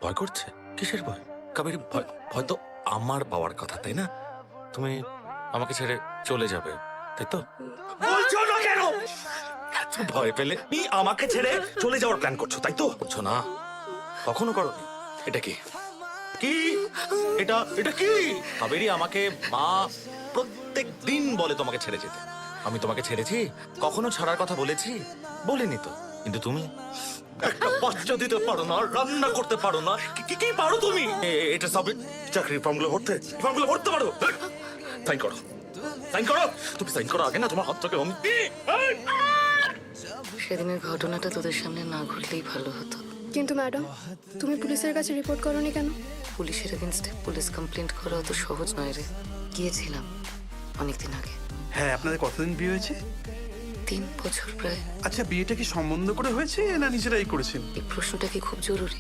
ভয় করছে? কিসের ভয়? কাবেরী, ভয় ভয় তো আমার পাওয়ার কথা, তাই না? তুমি আমাকে ছেড়ে চলে যাবে, তাই তো? বলছো না কেন? এত ভয় পেলে তুমি আমাকে ছেড়ে চলে যাওয়ার প্ল্যান করছো, তাই তো? করছো না, কখনো করোনি। এটা কি? কি এটা? এটা কি? কাবেরী, আমাকে মা প্রত্যেক দিন বলে তোমাকে ছেড়ে যেতে। আমি তোমাকে ছেড়েছি? কখনো ছাড়ার কথা বলেছি? বলিনি তো। কিন্তু তুমি একটা বাচ্চা দিতে পারো না, রান্না করতে পারো না, কি কি পারো তুমি? এটা সব চাকরির ফর্মগুলো ভরতে পারো। সাইন করো, সাইন করো। তুমি সাইন করো আগে না তোমার হাত থেকে আমি। সেদিনের ঘটনাটা তোদের সামনে না ঘটলেই ভালো হতো। কিন্তু ম্যাডাম, তুমি পুলিশের কাছে রিপোর্ট করোনি কেন? পুলিশের এগেনস্টে পুলিশ কমপ্লেন্ট করা অত সহজ নয় রে। গিয়েছিলাম অনেকদিন আগে। হ্যাঁ, আপনাদের কতদিন বিয়ে হয়েছে? 3 বছর প্রায়। আচ্ছা, বিয়েটা কি সম্বন্ধ করে হয়েছে না নিজেরাই করেছেন? এই প্রশ্নটা কি খুব জরুরি?